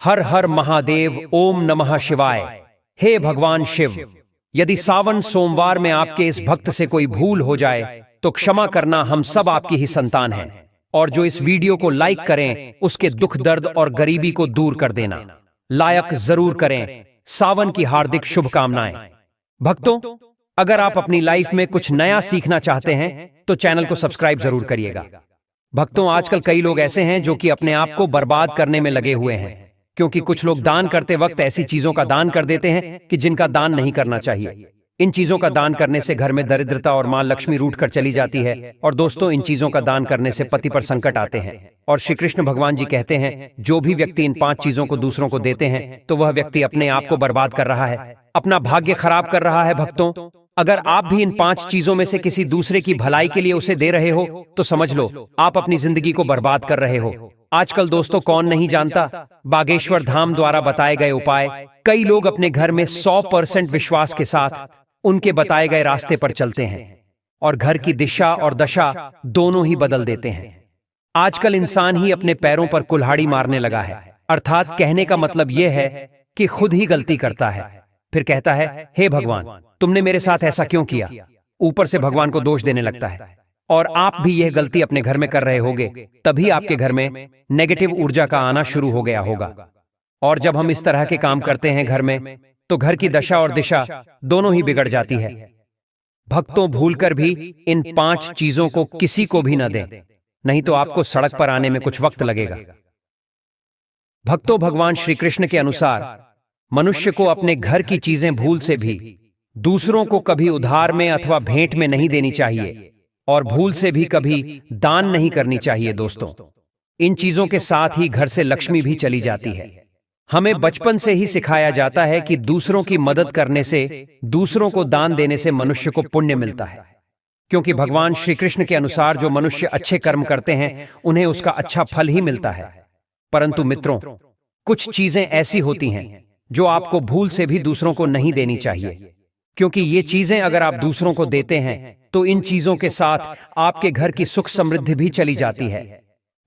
हर हर महादेव, ओम नमः शिवाय। हे भगवान शिव, यदि सावन सोमवार में आपके इस भक्त से कोई भूल हो जाए तो क्षमा करना, हम सब आपकी ही संतान हैं। और जो इस वीडियो को लाइक करें उसके दुख दर्द और गरीबी को दूर कर देना लायक जरूर करें। सावन की हार्दिक शुभकामनाएं। भक्तों, अगर आप अपनी लाइफ में कुछ नया सीखना चाहते हैं तो चैनल को सब्सक्राइब जरूर करिएगा। भक्तों, आजकल कई लोग ऐसे हैं जो कि अपने आप को बर्बाद करने में लगे हुए हैं, क्योंकि कुछ लोग दान करते वक्त ऐसी चीजों का दान कर देते हैं कि जिनका दान नहीं करना चाहिए। इन चीजों का दान करने से घर में दरिद्रता और मां लक्ष्मी रूठ कर चली जाती है। और दोस्तों, इन चीजों का दान करने से पति पर संकट आते हैं। और श्री कृष्ण भगवान जी कहते हैं, जो भी व्यक्ति इन 5 चीजों को दूसरों को देते हैं तो वह व्यक्ति अपने आप को बर्बाद कर रहा है, अपना भाग्य खराब कर रहा है। भक्तों, अगर आप भी इन 5 चीजों में से किसी दूसरे की भलाई के लिए उसे दे रहे हो तो समझ लो आप अपनी जिंदगी को बर्बाद कर रहे हो। आजकल दोस्तों, कौन नहीं जानता बागेश्वर धाम द्वारा बताए गए उपाय। कई लोग अपने घर में 100% विश्वास के साथ उनके बताए गए रास्ते पर चलते हैं और घर की दिशा और दशा दोनों ही बदल देते हैं। आजकल इंसान ही अपने पैरों पर कुल्हाड़ी मारने लगा है, अर्थात कहने का मतलब यह है कि खुद ही गलती करता है, फिर कहता है, हे भगवान, तुमने मेरे साथ ऐसा क्यों किया। ऊपर से भगवान को दोष देने लगता है। और आप भी यह गलती अपने घर में कर रहे होंगे, तभी आपके घर में नेगेटिव ऊर्जा का आना शुरू हो गया होगा। और जब हम इस तरह के काम करते हैं घर में, तो घर की दशा और दिशा दोनों ही बिगड़ जाती है। भक्तों, भूलकर भी इन 5 चीजों को किसी को भी न दें, नहीं तो आपको सड़क पर आने में कुछ वक्त लगेगा। भक्तों, भगवान श्री कृष्ण के अनुसार मनुष्य को अपने घर की चीजें भूल से भी दूसरों को कभी उधार में अथवा भेंट में नहीं देनी चाहिए, और भूल से भी कभी दान नहीं करनी चाहिए। दोस्तों, इन चीजों के साथ ही घर से लक्ष्मी भी चली जाती है। हमें बचपन से ही सिखाया जाता है कि दूसरों की मदद करने से, दूसरों को दान देने से मनुष्य को पुण्य मिलता है, क्योंकि भगवान श्री कृष्ण के अनुसार जो मनुष्य अच्छे कर्म करते हैं उन्हें उसका अच्छा फल ही मिलता है। परंतु मित्रों, कुछ चीजें ऐसी होती हैं जो आपको भूल से भी दूसरों को नहीं देनी चाहिए, क्योंकि ये चीजें अगर आप दूसरों को देते हैं तो इन चीजों के साथ आपके घर की सुख समृद्धि भी चली जाती है,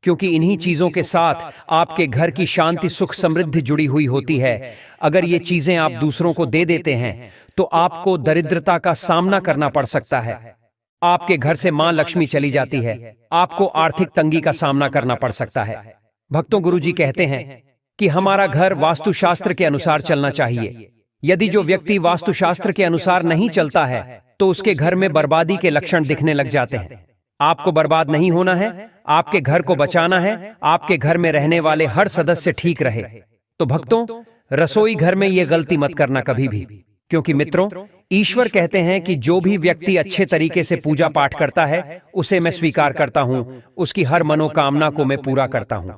क्योंकि इन्हीं चीजों के साथ आपके घर की शांति सुख समृद्धि जुड़ी हुई होती है। अगर ये चीजें आप दूसरों को दे देते हैं तो आपको दरिद्रता का सामना करना पड़ सकता है, आपके घर से मां लक्ष्मी चली जाती है, आपको आर्थिक तंगी का सामना करना पड़ सकता है। भक्तों, गुरुजी कहते हैं कि हमारा घर वास्तुशास्त्र के अनुसार चलना चाहिए। यदि जो व्यक्ति वास्तुशास्त्र के अनुसार नहीं चलता है तो उसके घर में बर्बादी के लक्षण दिखने लग जाते हैं। आपको बर्बाद नहीं होना है, आपके घर को बचाना है, आपके घर में रहने वाले हर सदस्य ठीक रहे। तो भक्तों, रसोई घर में यह गलती मत करना कभी भी, क्योंकि मित्रों, ईश्वर कहते हैं कि जो भी व्यक्ति अच्छे तरीके से पूजा पाठ करता है उसे मैं स्वीकार करता हूं, उसकी हर मनोकामना को मैं पूरा करता हूं।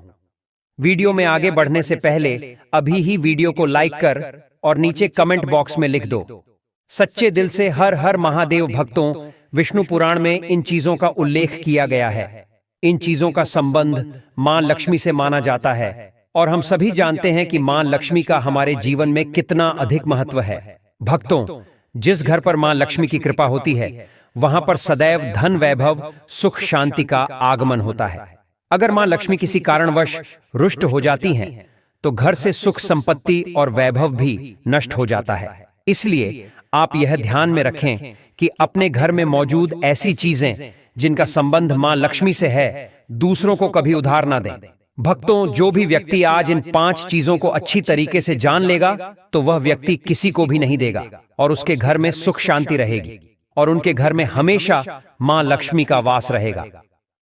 वीडियो में आगे बढ़ने से पहले अभी ही वीडियो को लाइक कर और नीचे कमेंट बॉक्स में लिख दो, सच्चे दिल से हर हर महादेव। भक्तों, विष्णु पुराण में इन चीजों का उल्लेख किया गया है। इन चीजों का संबंध मां लक्ष्मी से माना जाता है, और हम सभी जानते हैं कि मां लक्ष्मी का हमारे जीवन में कितना अधिक महत्व है। भक्तों, जिस घर पर मां लक्ष्मी की कृपा होती है वहां पर सदैव धन वैभव सुख शांति का आगमन होता है। अगर मां लक्ष्मी किसी कारणवश रुष्ट हो जाती हैं तो घर से सुख संपत्ति और वैभव भी नष्ट हो जाता है। इसलिए आप यह ध्यान में रखें कि अपने घर में मौजूद ऐसी चीजें जिनका संबंध मां लक्ष्मी से है, दूसरों को कभी उधार ना दें। भक्तों, जो भी व्यक्ति आज इन 5 चीजों को अच्छी तरीके से जान लेगा तो वह व्यक्ति किसी को भी नहीं देगा, और उसके घर में सुख शांति रहेगी, और उनके घर में हमेशा मां लक्ष्मी का वास रहेगा।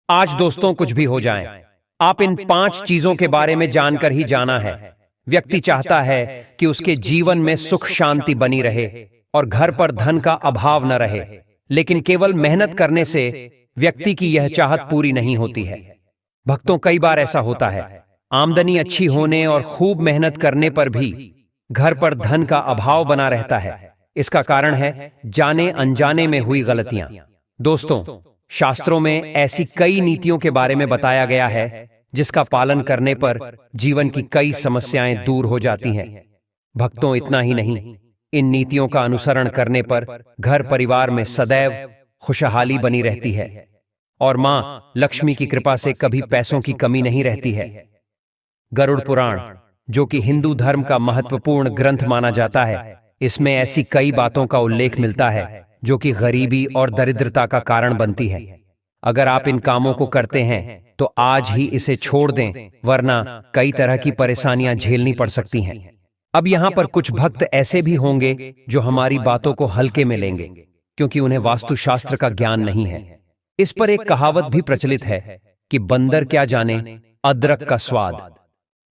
आज दोस्तों, कुछ भी हो जाए, आप इन 5 चीजों के बारे में जानकर ही जाना है। व्यक्ति चाहता है कि उसके जीवन में सुख शांति बनी रहे और घर पर धन का अभाव न रहे, लेकिन केवल मेहनत करने से व्यक्ति की यह चाहत पूरी नहीं होती है। भक्तों, कई बार ऐसा होता है, आमदनी अच्छी होने और खूब मेहनत करने पर भी घर पर धन का अभाव बना रहता है। इसका कारण है जाने अनजाने में हुई गलतियां। दोस्तों, शास्त्रों में ऐसी कई नीतियों के बारे में बताया गया है जिसका पालन करने पर जीवन की कई समस्याएं दूर हो जाती हैं। भक्तों, इतना ही नहीं, इन नीतियों का अनुसरण करने पर घर परिवार में सदैव खुशहाली बनी रहती है और मां लक्ष्मी की कृपा से कभी पैसों की कमी नहीं रहती है। गरुड़ पुराण जो कि हिंदू धर्म का महत्वपूर्ण ग्रंथ माना जाता है, इसमें ऐसी कई बातों का उल्लेख मिलता है जो कि गरीबी और दरिद्रता का कारण बनती है। अगर आप इन कामों को करते हैं तो आज ही इसे छोड़ दें, वरना कई तरह की परेशानियां झेलनी पड़ सकती हैं। अब यहाँ पर कुछ भक्त ऐसे भी होंगे जो हमारी बातों को हल्के में लेंगे, क्योंकि उन्हें वास्तुशास्त्र का ज्ञान नहीं है। इस पर एक कहावत भी प्रचलित है कि बंदर क्या जाने अदरक का स्वाद।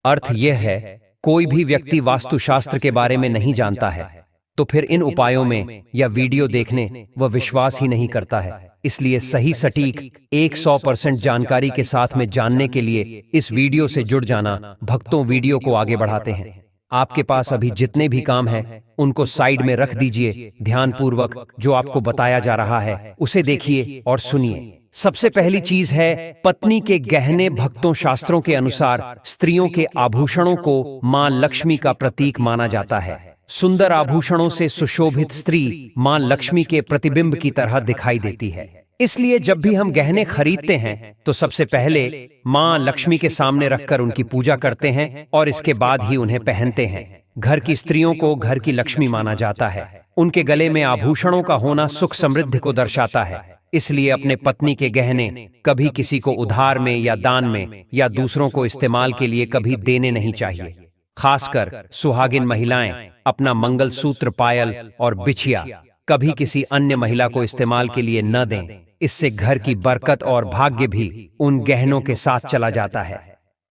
अर्थ यह है, कोई भी व्यक्ति वास्तुशास्त्र के बारे में नहीं जानता है तो फिर इन उपायों में या वीडियो देखने वह विश्वास ही नहीं करता है। इसलिए सही सटीक 100% जानकारी के साथ में जानने के लिए इस वीडियो से जुड़ जाना। भक्तों, वीडियो को आगे बढ़ाते हैं। आपके पास अभी जितने भी काम हैं उनको साइड में रख दीजिए, ध्यानपूर्वक जो आपको बताया जा रहा है उसे देखिए और सुनिए। सबसे पहली चीज है पत्नी के गहने। भक्तों, शास्त्रों के अनुसार स्त्रियों के आभूषणों को मां लक्ष्मी का प्रतीक माना जाता है। सुंदर आभूषणों से सुशोभित स्त्री मां लक्ष्मी के प्रतिबिंब की तरह दिखाई देती है। इसलिए जब भी हम गहने खरीदते हैं तो सबसे पहले मां लक्ष्मी के सामने रखकर उनकी पूजा करते हैं और इसके बाद ही उन्हें पहनते हैं। घर की स्त्रियों को घर की लक्ष्मी माना जाता है। उनके गले में आभूषणों का होना सुख समृद्धि को दर्शाता है। इसलिए अपने पत्नी के गहने कभी किसी को उधार में या दान में या दूसरों को इस्तेमाल के लिए कभी देने नहीं चाहिए। खासकर सुहागिन महिलाएं अपना मंगलसूत्र, पायल और बिछिया कभी किसी अन्य महिला को इस्तेमाल के लिए न दें। इससे घर की बरकत और भाग्य भी उन गहनों के साथ चला जाता है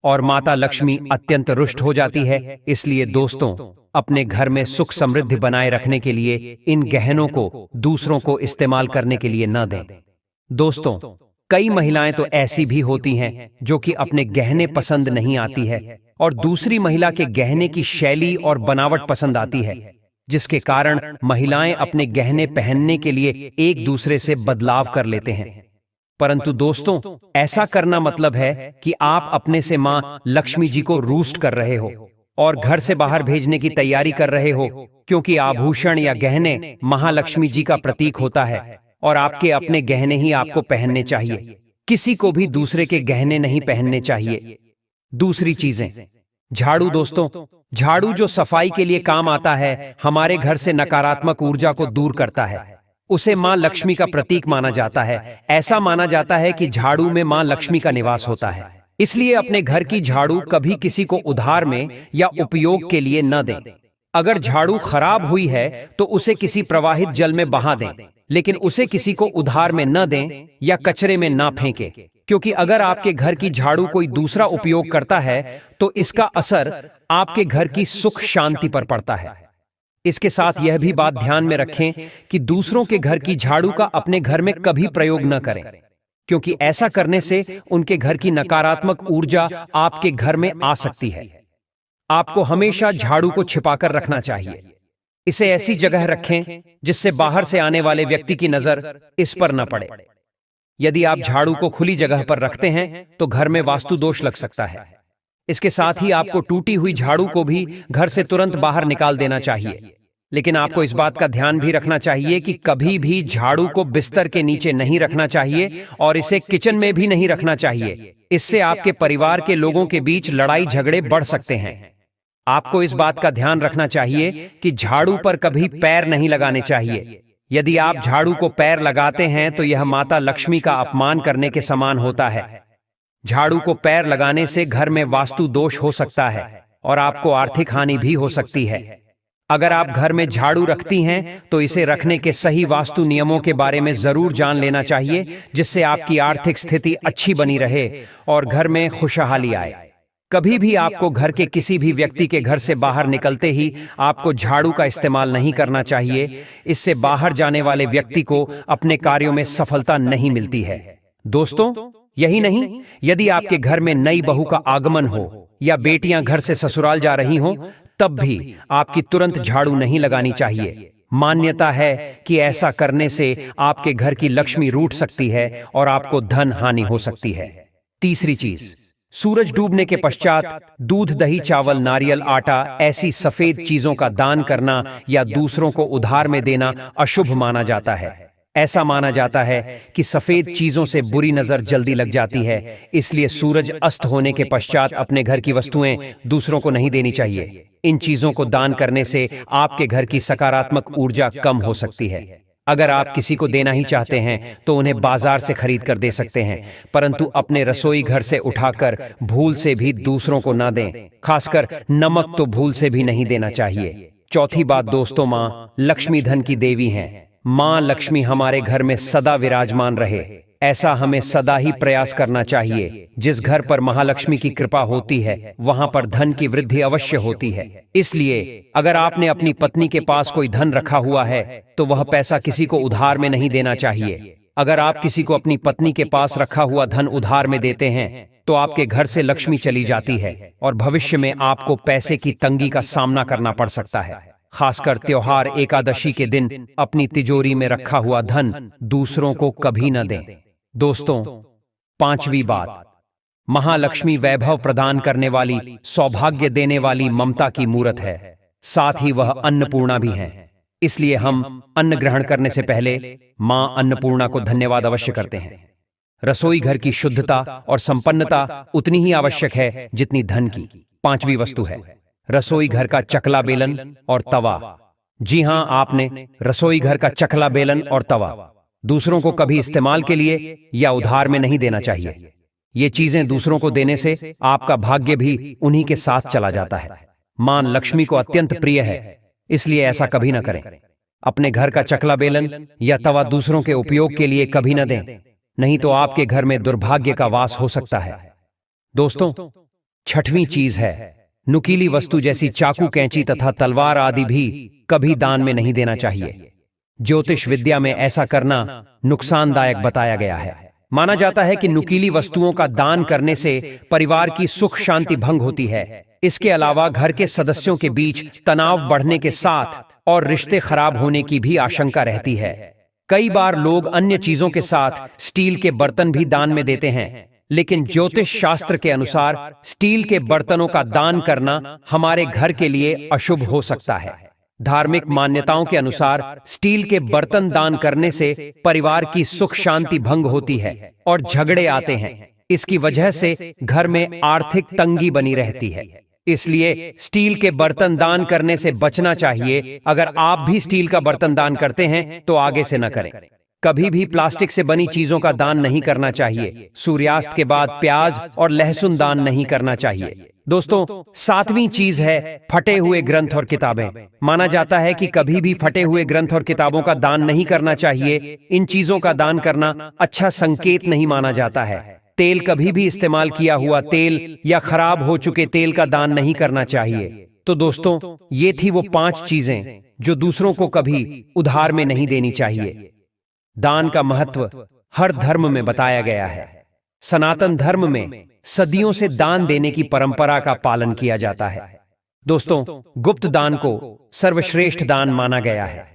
और माता लक्ष्मी अत्यंत रुष्ट हो जाती है। इसलिए दोस्तों, अपने घर में सुख समृद्धि बनाए रखने के लिए इन गहनों को दूसरों को इस्तेमाल करने के लिए न दें। दोस्तों, कई महिलाएं तो ऐसी भी होती हैं जो कि अपने गहने पसंद नहीं आती है और दूसरी महिला के गहने की शैली और बनावट पसंद आती है, जिसके कारण महिलाएं अपने गहने पहनने के लिए एक दूसरे से बदलाव कर लेते हैं। परंतु दोस्तों, ऐसा करना मतलब है कि आप अपने से मां लक्ष्मी जी को रूस्ट कर रहे हो और घर से बाहर भेजने की तैयारी कर रहे हो, क्योंकि आभूषण या गहने महालक्ष्मी जी का प्रतीक होता है और आपके अपने गहने ही आपको पहनने चाहिए। किसी को भी दूसरे के गहने नहीं पहनने चाहिए। दूसरी चीजें, झाड़ू। दोस्तों, झाड़ू जो सफाई के लिए काम आता है, हमारे घर से नकारात्मक ऊर्जा को दूर करता है। उसे मां लक्ष्मी का प्रतीक माना जाता है। ऐसा माना जाता है कि झाड़ू में मां लक्ष्मी का निवास होता है। इसलिए अपने घर की झाड़ू कभी किसी को उधार में या उपयोग के लिए न दें। अगर झाड़ू खराब हुई है तो उसे किसी प्रवाहित जल में बहा दें, लेकिन उसे किसी को उधार में न दें या कचरे में ना फेंकें, क्योंकि अगर आपके घर की झाड़ू कोई दूसरा उपयोग करता है तो इसका असर आपके घर की सुख शांति पर पड़ता है। इसके साथ यह भी बात ध्यान में रखें कि दूसरों के घर की झाड़ू का अपने घर में कभी प्रयोग न करें, क्योंकि ऐसा करने से उनके घर की नकारात्मक ऊर्जा आपके घर में आ सकती है। आपको हमेशा झाड़ू को छिपाकर रखना चाहिए। इसे ऐसी जगह रखें जिससे बाहर से आने वाले व्यक्ति की नजर इस पर न पड़े। यदि आप झाड़ू को खुली जगह पर रखते हैं तो घर में वास्तु दोष लग सकता है। इसके साथ ही आपको टूटी हुई झाड़ू को भी घर से तुरंत बाहर निकाल देना चाहिए। लेकिन आपको इस बात का ध्यान भी रखना चाहिए कि कभी भी झाड़ू को बिस्तर के नीचे नहीं रखना चाहिए और इसे किचन में भी नहीं रखना चाहिए। इससे आपके परिवार के लोगों के बीच लड़ाई झगड़े बढ़ सकते हैं। आपको इस बात का ध्यान रखना चाहिए कि झाड़ू पर कभी पैर नहीं लगाने चाहिए। यदि आप झाड़ू को पैर लगाते हैं तो यह माता लक्ष्मी का अपमान करने के समान होता है। झाड़ू को पैर लगाने से घर में वास्तु दोष हो सकता है और आपको आर्थिक हानि भी हो सकती है। अगर आप घर में झाड़ू रखती हैं तो इसे रखने के सही वास्तु नियमों के बारे में जरूर जान लेना चाहिए, जिससे आपकी आर्थिक स्थिति अच्छी बनी रहे और घर में खुशहाली आए। कभी भी आपको घर के किसी भी व्यक्ति के घर से बाहर निकलते ही आपको झाड़ू का इस्तेमाल नहीं करना चाहिए। इससे बाहर जाने वाले व्यक्ति को अपने कार्यों में सफलता नहीं मिलती है। दोस्तों, यही नहीं, यदि आपके घर में नई बहू का आगमन हो या बेटियां घर से ससुराल जा रही हों, तब भी आपकी तुरंत झाड़ू नहीं लगानी चाहिए। मान्यता है कि ऐसा करने से आपके घर की लक्ष्मी रूठ सकती है और आपको धन हानि हो सकती है। तीसरी चीज, सूरज डूबने के पश्चात दूध, दही, चावल, नारियल, आटा ऐसी सफेद चीजों का दान करना या दूसरों को उधार में देना अशुभ माना जाता है। ऐसा माना जाता है कि सफेद चीजों से बुरी नजर जल्दी लग जाती है, इसलिए सूरज अस्त होने के पश्चात अपने घर की वस्तुएं दूसरों को नहीं देनी चाहिए। इन चीजों को दान करने से आपके घर की सकारात्मक ऊर्जा कम हो सकती है। अगर आप किसी को देना ही चाहते हैं तो उन्हें बाजार से खरीद कर दे सकते हैं, परंतु अपने रसोई घर से उठाकर भूल से भी दूसरों को ना दें। खासकर नमक तो भूल से भी नहीं देना चाहिए। चौथी बात दोस्तों, माँ लक्ष्मी धन की देवी हैं। माँ लक्ष्मी हमारे घर में सदा विराजमान रहे, ऐसा हमें सदा ही प्रयास करना चाहिए। जिस घर पर महालक्ष्मी की कृपा होती है वहां पर धन की वृद्धि अवश्य होती है। इसलिए अगर आपने अपनी पत्नी के पास कोई धन रखा हुआ है तो वह पैसा किसी को उधार में नहीं देना चाहिए। अगर आप किसी को अपनी पत्नी के पास रखा हुआ धन उधार में देते हैं तो आपके घर से लक्ष्मी चली जाती है और भविष्य में आपको पैसे की तंगी का सामना करना पड़ सकता है। खासकर त्योहार एकादशी के दिन अपनी तिजोरी में रखा हुआ धन दूसरों को कभी न दें। दोस्तों, पांचवी बात, महालक्ष्मी वैभव प्रदान करने वाली, सौभाग्य देने वाली ममता की मूरत है। साथ ही वह अन्नपूर्णा भी है। इसलिए हम अन्न ग्रहण करने से पहले मां अन्नपूर्णा को धन्यवाद अवश्य करते हैं। रसोई घर की शुद्धता और संपन्नता उतनी ही आवश्यक है जितनी धन की। पांचवी वस्तु है रसोई घर का चकला बेलन और तवा। जी हां, आपने रसोई घर का चकला बेलन और तवा दूसरों को कभी इस्तेमाल के लिए या उधार में नहीं देना चाहिए। ये चीजें दूसरों को देने से आपका भाग्य भी उन्हीं के साथ चला जाता है। मां लक्ष्मी को अत्यंत प्रिय है, इसलिए ऐसा कभी न करें। अपने घर का चकला बेलन या तवा दूसरों के उपयोग के लिए कभी न दें, नहीं तो आपके घर में दुर्भाग्य का वास हो सकता है। दोस्तों, छठवीं चीज है नुकीली वस्तु जैसी चाकू, कैंची तथा तलवार आदि भी कभी दान में नहीं देना चाहिए। ज्योतिष विद्या में ऐसा करना नुकसानदायक बताया गया है। माना जाता है कि नुकीली वस्तुओं का दान करने से परिवार की सुख शांति भंग होती है। इसके अलावा घर के सदस्यों के बीच तनाव बढ़ने के साथ और रिश्ते खराब होने की भी आशंका रहती है। कई बार लोग अन्य चीजों के साथ स्टील के बर्तन भी दान में देते हैं, लेकिन ज्योतिष शास्त्र के अनुसार स्टील के बर्तनों का दान करना हमारे घर के लिए अशुभ हो सकता है। धार्मिक मान्यताओं के अनुसार स्टील के बर्तन दान करने से परिवार की सुख शांति भंग होती है और झगड़े आते हैं। इसकी वजह से घर में आर्थिक तंगी बनी रहती है। इसलिए स्टील के बर्तन दान करने से बचना चाहिए। अगर आप भी स्टील का बर्तन दान करते हैं तो आगे से न करें। कभी भी प्लास्टिक से बनी चीजों का दान नहीं करना चाहिए। सूर्यास्त के बाद प्याज और लहसुन दान नहीं करना चाहिए। दोस्तों, सातवीं चीज है फटे हुए ग्रंथ और किताबें। माना जाता है कि कभी भी फटे हुए ग्रंथ और किताबों का दान नहीं करना चाहिए। इन चीजों का दान करना अच्छा संकेत नहीं माना जाता है। तेल, कभी भी इस्तेमाल किया हुआ तेल या खराब हो चुके तेल का दान नहीं करना चाहिए। तो दोस्तों, ये थी वो 5 चीजें जो दूसरों को कभी उधार में नहीं देनी चाहिए। दान का महत्व हर धर्म में बताया गया है। सनातन धर्म में सदियों से दान देने की परंपरा का पालन किया जाता है। दोस्तों, गुप्त दान को सर्वश्रेष्ठ दान माना गया है।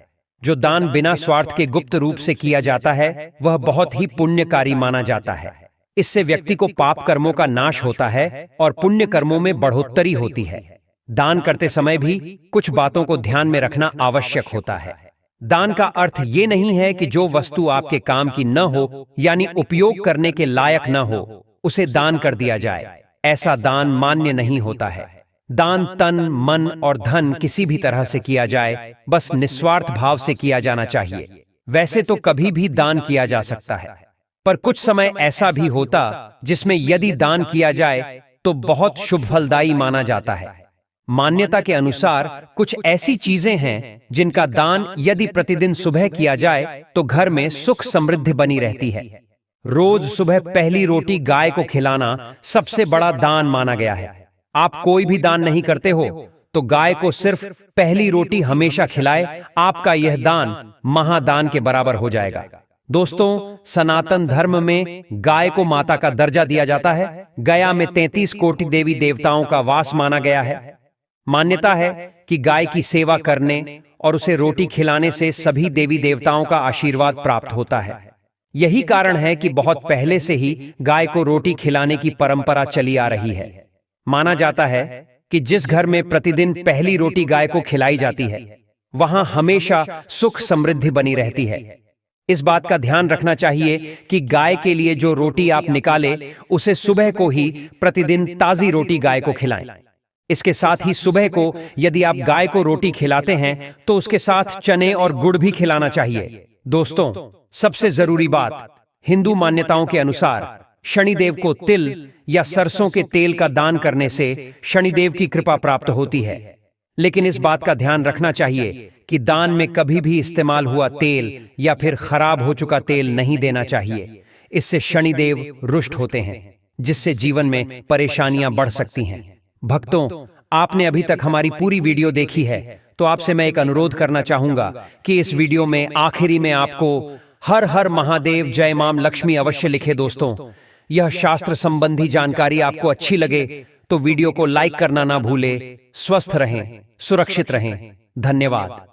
जो दान बिना स्वार्थ के गुप्त रूप से किया जाता है वह बहुत ही पुण्यकारी माना जाता है। इससे व्यक्ति को पाप कर्मों का नाश होता है और पुण्य कर्मों में बढ़ोतरी होती है। दान करते समय भी कुछ बातों को ध्यान में रखना आवश्यक होता है। दान का अर्थ ये नहीं है कि जो वस्तु आपके काम की न हो, यानी उपयोग करने के लायक न हो, उसे दान कर दिया जाए। ऐसा दान मान्य नहीं होता है। दान तन, मन और धन किसी भी तरह से किया जाए, बस निस्वार्थ भाव से किया जाना चाहिए। वैसे तो कभी भी दान किया जा सकता है, पर कुछ समय ऐसा भी होता जिसमें यदि दान किया जाए तो बहुत शुभ फलदायी माना जाता है। मान्यता के अनुसार कुछ ऐसी चीजें हैं जिनका दान यदि प्रतिदिन सुबह किया जाए तो घर में सुख समृद्धि बनी रहती है। रोज सुबह पहली रोटी गाय को खिलाना सबसे बड़ा दान माना गया है। आप कोई भी दान नहीं करते हो तो गाय को सिर्फ पहली रोटी हमेशा खिलाए, आपका यह दान महादान के बराबर हो जाएगा। दोस्तों, सनातन धर्म में गाय को माता का दर्जा दिया जाता है। गया में 33 कोटि देवी देवताओं का वास माना गया है। मान्यता है कि गाय की सेवा करने और उसे रोटी खिलाने से सभी देवी देवताओं का आशीर्वाद प्राप्त होता है। यही कारण है कि बहुत पहले से ही गाय को रोटी खिलाने की परंपरा चली आ रही है। माना जाता है कि जिस घर में प्रतिदिन पहली रोटी गाय को खिलाई जाती है वहां हमेशा सुख समृद्धि बनी रहती है। इस बात का ध्यान रखना चाहिए कि गाय के लिए जो रोटी आप निकाले उसे सुबह को ही प्रतिदिन ताजी रोटी गाय को खिलाएं। इसके साथ ही सुबह को यदि आप गाय को रोटी खिलाते हैं तो उसके साथ चने और गुड़ भी खिलाना चाहिए। दोस्तों, सबसे जरूरी बात, हिंदू मान्यताओं के अनुसार शनिदेव को तिल या सरसों के तेल का दान करने से शनिदेव की कृपा प्राप्त होती है। लेकिन इस बात का ध्यान रखना चाहिए कि दान में कभी भी इस्तेमाल हुआ तेल या फिर खराब हो चुका तेल नहीं देना चाहिए। इससे शनिदेव रुष्ट होते हैं, जिससे जीवन में परेशानियां बढ़ सकती हैं। भक्तों, आपने अभी तक हमारी पूरी वीडियो देखी है, तो आपसे मैं एक अनुरोध करना चाहूंगा कि इस वीडियो में आखिरी में आपको हर हर महादेव जय मां लक्ष्मी अवश्य लिखे। दोस्तों, यह शास्त्र संबंधी जानकारी आपको अच्छी लगे तो वीडियो को लाइक करना ना भूले। स्वस्थ रहें, सुरक्षित रहें। धन्यवाद।